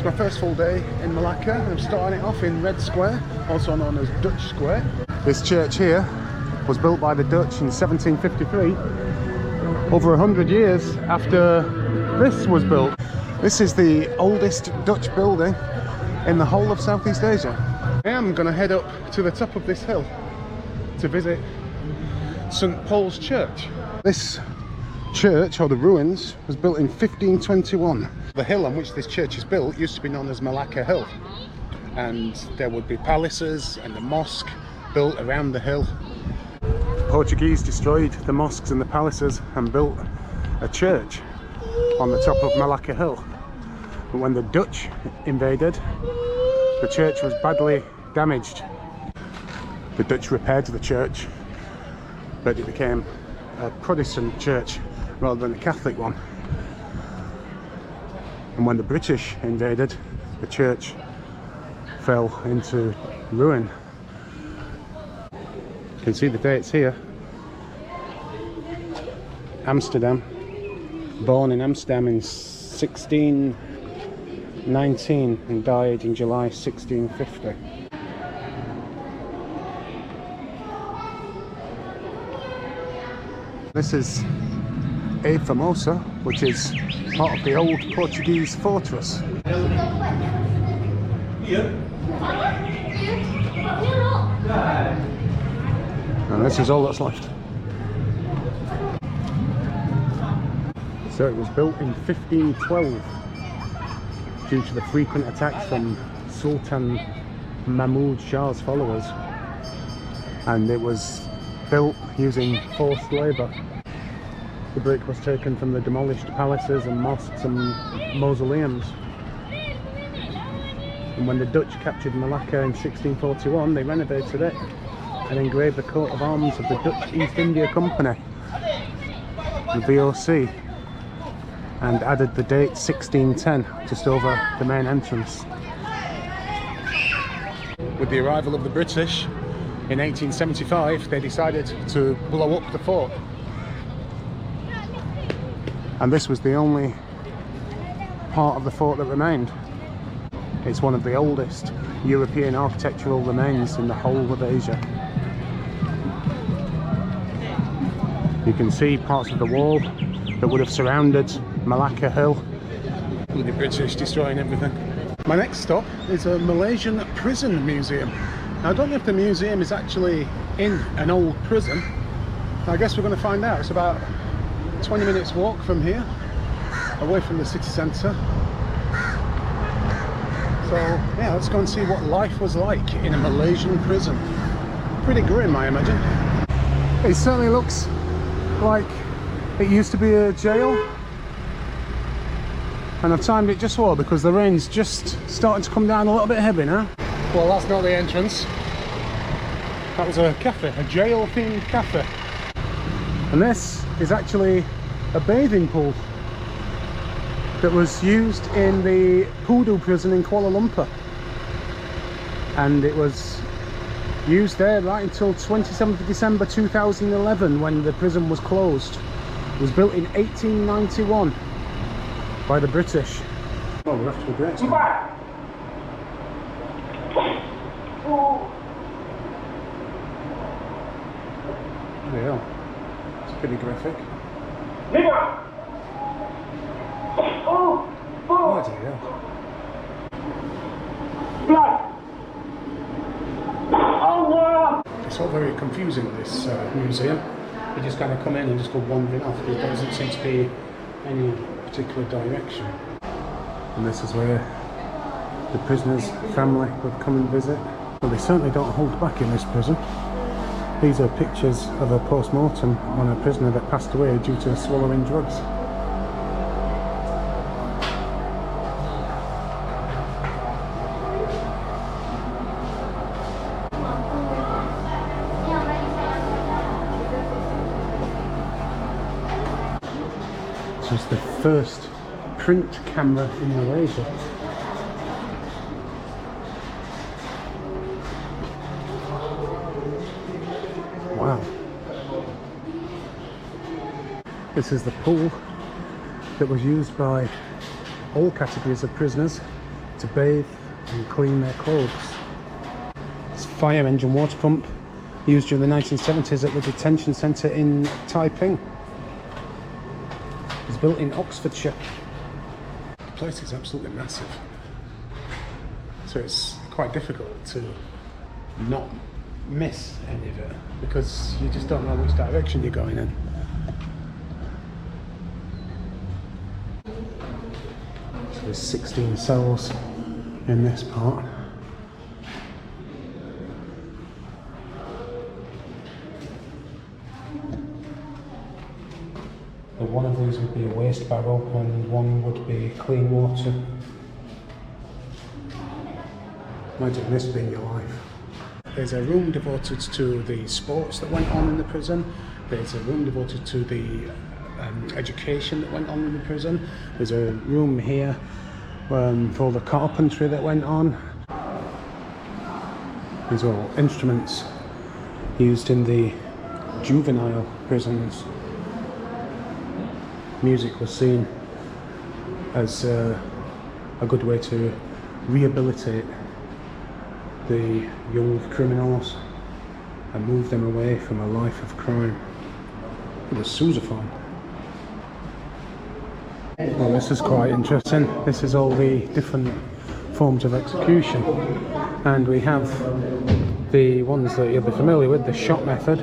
It's my first full day in Malacca, and I'm starting it off in Red Square, also known as Dutch Square. This church here was built by the Dutch in 1753, over 100 years after this was built. This is the oldest Dutch building in the whole of Southeast Asia. I am going to head up to the top of this hill to visit St. Paul's Church. This church, or the ruins, was built in 1521. The hill on which this church is built used to be known as Malacca Hill, and there would be palaces and a mosque built around the hill. Portuguese destroyed the mosques and the palaces and built a church on the top of Malacca Hill. But when the Dutch invaded, the church was badly damaged. The Dutch repaired the church, but it became a Protestant church rather than a Catholic one. And when the British invaded, the church fell into ruin. You can see the dates here. Amsterdam, born in Amsterdam in 1619 and died in July 1650. This is A Famosa, which is part of the old Portuguese fortress. And this is all that's left. So it was built in 1512 due to the frequent attacks from Sultan Mahmud Shah's followers, and it was built using forced labour. The brick was taken from the demolished palaces and mosques and mausoleums. And when the Dutch captured Malacca in 1641, they renovated it and engraved the coat of arms of the Dutch East India Company, the VOC, and added the date 1610 just over the main entrance. With the arrival of the British in 1875, they decided to blow up the fort. And this was the only part of the fort that remained. It's one of the oldest European architectural remains in the whole of Asia. You can see parts of the wall that would have surrounded Malacca Hill, with the British destroying everything. My next stop is a Malaysian prison museum. Now, I don't know if the museum is actually in an old prison. I guess we're going to find out. It's about 20 minutes walk from here, away from the city centre. So yeah, let's go and see what life was like in a Malaysian prison. Pretty grim, I imagine. It certainly looks like it used to be a jail, and I've timed it just well because the rain's just starting to come down a little bit heavy now. Well, that's not the entrance. That was a cafe, a jail themed cafe. And this is actually a bathing pool that was used in the Pudu prison in Kuala Lumpur, and it was used there right until 27th of December 2011 when the prison was closed. It was built in 1891 by the British. Oh, we're off to a great start. Yeah, it's pretty graphic. Oh dear. It's all very confusing, this museum. You just kind of come in and just go wandering off. There doesn't seem to be any particular direction. And this is where the prisoner's family would come and visit. Well, they certainly don't hold back in this prison. These are pictures of a post-mortem on a prisoner that passed away due to swallowing drugs. This is the first print camera in Malaysia. Wow. This is the pool that was used by all categories of prisoners to bathe and clean their clothes. This fire engine water pump used during the 1970s at the detention centre in Taiping. It's built in Oxfordshire. The place is absolutely massive, so it's quite difficult to not miss any of it because you just don't know which direction you're going in. So there's 16 cells in this part. One of these would be a waste barrel and one would be clean water. Imagine this being your life. There's a room devoted to the sports that went on in the prison. There's a room devoted to the education that went on in the prison. There's a room here for all the carpentry that went on. These are all instruments used in the juvenile prisons. Music was seen as a good way to rehabilitate the young criminals and move them away from a life of crime. It was sousaphone. Well, this is quite interesting. This is all the different forms of execution, and we have the ones that you'll be familiar with, the shot method.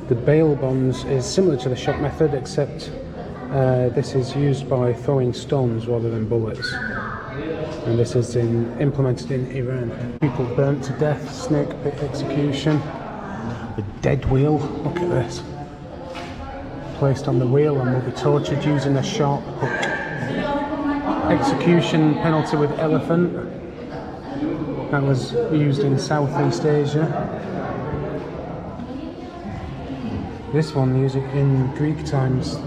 The bail bonds is similar to the shot method, except this is used by throwing stones rather than bullets, and this is implemented in Iran. People burnt to death, snake pit execution, the dead wheel, look at this, placed on the wheel and will be tortured using a sharp hook. Execution penalty with elephant, that was used in Southeast Asia. This one used in Greek times,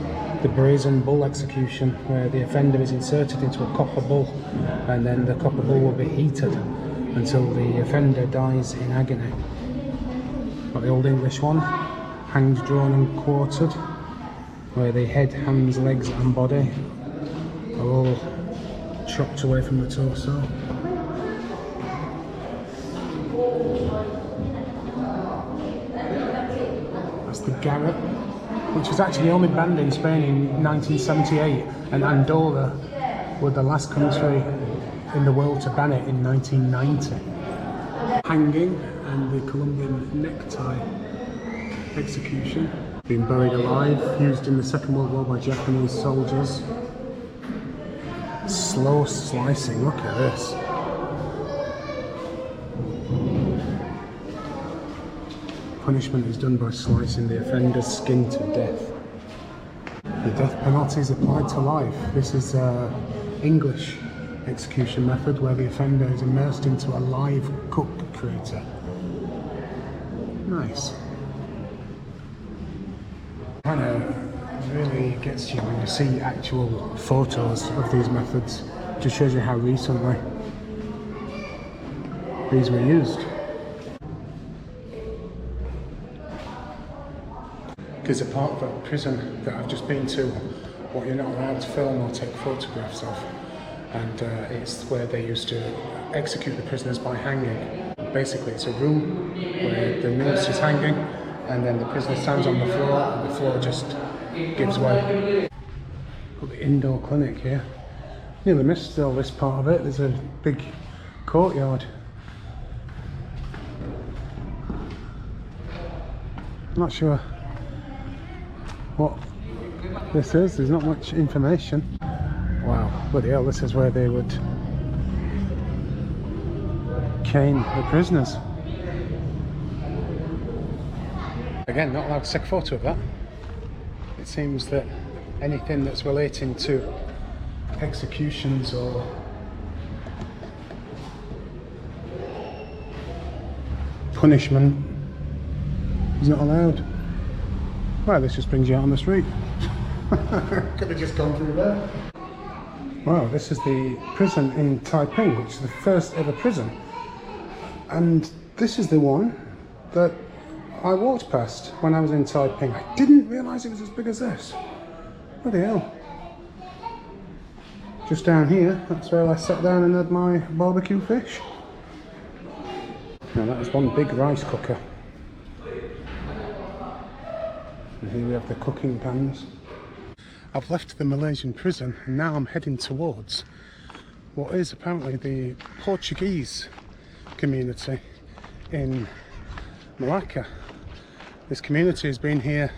the brazen bull execution, where the offender is inserted into a copper bull and then the copper bull will be heated until the offender dies in agony. Got the Old English one, hanged, drawn and quartered, where the head, hands, legs and body are all chopped away from the torso. That's the garrote, which was actually only banned in Spain in 1978, and Andorra were the last country in the world to ban it in 1990. Hanging and the Colombian necktie execution. Being buried alive, used in the Second World War by Japanese soldiers. Slow slicing, look at this. Punishment is done by slicing the offender's skin to death. The death penalty is applied to life. This is English execution method, where the offender is immersed into a live cook crater. Nice. Kind of really gets you when you see actual photos of these methods. Just shows you how recently these were used. There's a part of a prison that I've just been to what you're not allowed to film or take photographs of, and it's where they used to execute the prisoners by hanging. Basically it's a room where the noose is hanging and then the prisoner stands on the floor and the floor just gives way. Got the indoor clinic here. Nearly missed all this part of it. There's a big courtyard. Not sure what this is, there's not much information. Wow, bloody hell, this is where they would cane the prisoners. Again, not allowed to take a photo of that. It seems that anything that's relating to executions or punishment is not allowed. Well, this just brings you out on the street. Could have just gone through there. Wow, this is the prison in Taiping, which is the first ever prison. And this is the one that I walked past when I was in Taiping. I didn't realise it was as big as this. Bloody hell. Just down here, that's where I sat down and had my barbecue fish. Now that is one big rice cooker. And here we have the cooking pans. I've left the Malaysian prison and now I'm heading towards what is apparently the Portuguese community in Malacca. This community has been here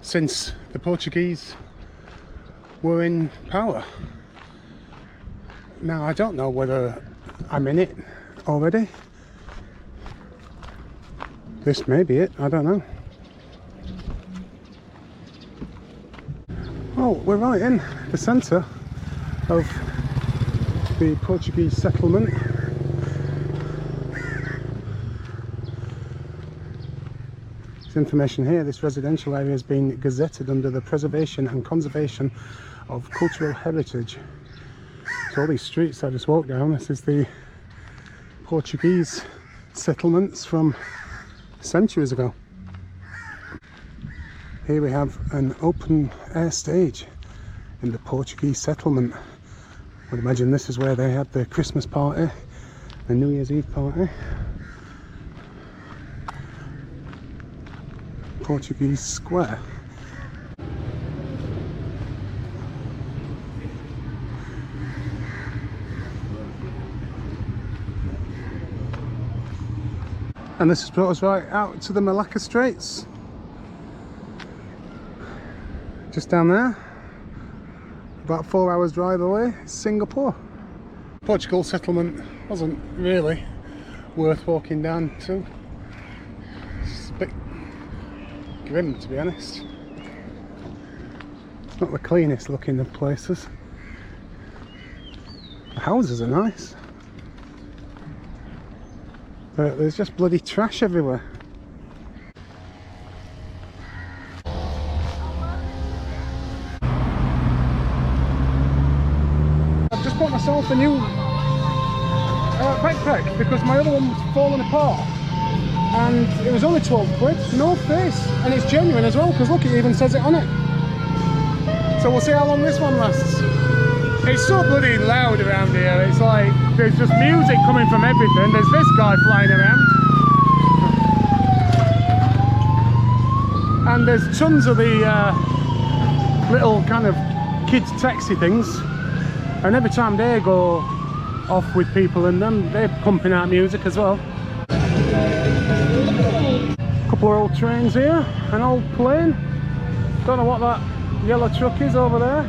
since the Portuguese were in power. Now I don't know whether I'm in it already. This may be it, I don't know. Oh, we're right in the centre of the Portuguese settlement. There's information here. This residential area has been gazetted under the Preservation and Conservation of Cultural Heritage. So all these streets I just walked down, this is the Portuguese settlements from centuries ago. Here we have an open air stage in the Portuguese settlement. I would imagine this is where they had the Christmas party, the New Year's Eve party. Portuguese Square. And this has brought us right out to the Malacca Straits. Just down there, about 4 hours drive away, Singapore. Portugal settlement wasn't really worth walking down to. It's a bit grim, to be honest. It's not the cleanest looking of places. The houses are nice, but there's just bloody trash everywhere. Bought myself a new backpack because my other one was falling apart, and it was only 12 quid, no face, and it's genuine as well because look, it even says it on it. So we'll see how long this one lasts. It's so bloody loud around here, it's like there's just music coming from everything. There's this guy flying around and there's tons of the little kind of kids taxi things. And every time they go off with people in them, they're pumping out music as well. Couple of old trains here, an old plane. Don't know what that yellow truck is over there.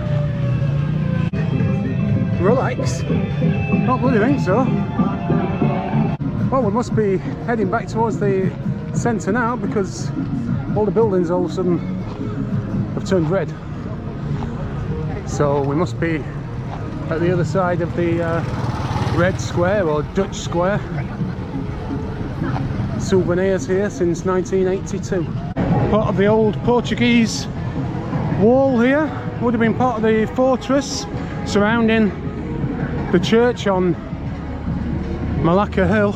Relax. Don't bloody think so. Well, we must be heading back towards the centre now because all the buildings all of a sudden have turned red. So we must be at the other side of the Red Square or Dutch Square. Souvenirs here since 1982. Part of the old Portuguese wall here. Would have been part of the fortress surrounding the church on Malacca Hill,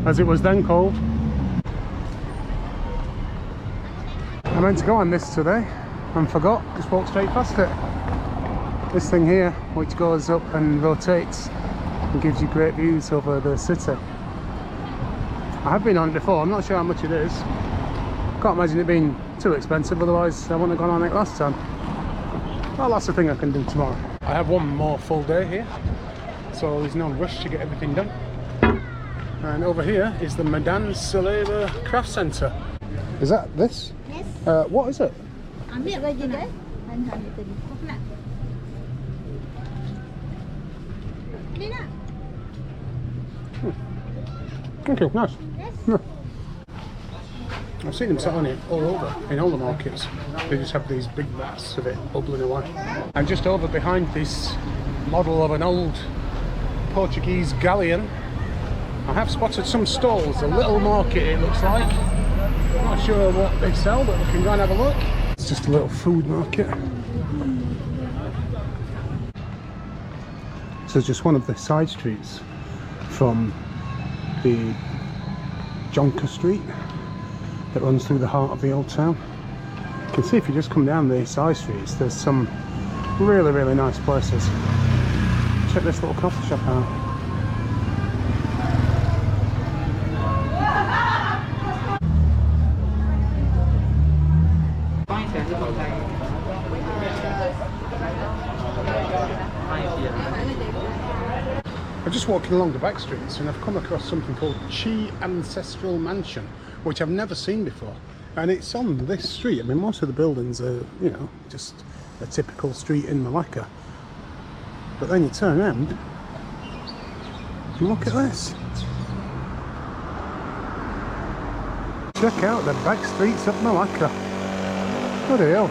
as it was then called. I meant to go on this today and forgot, just walked straight past it. This thing here, which goes up and rotates and gives you great views over the city. I have been on it before, I'm not sure how much it is. Can't imagine it being too expensive, otherwise I wouldn't have gone on it last time. Well, that's the thing I can do tomorrow. I have one more full day here, so there's no rush to get everything done. And over here is the Medan Salera Craft Centre. Is that this? Yes. What is it? Ambil baju dah. Thank you, nice. Yes. Yeah. I've seen them selling it all over, in all the markets. They just have these big vats of it bubbling away. And just over behind this model of an old Portuguese galleon, I have spotted some stalls, a little market it looks like. I'm not sure what they sell, but we can go and have a look. It's just a little food market. So it's just one of the side streets from the Jonker Street that runs through the heart of the old town. You can see if you just come down the side streets, there's some really, really nice places. check this little coffee shop out. I'm just walking along the back streets and I've come across something called Chi Ancestral Mansion, which I've never seen before. And it's on this street. I mean, most of the buildings are, you know, just a typical street in Malacca. But then you turn around and look at this. Check out the back streets of Malacca. What the hell?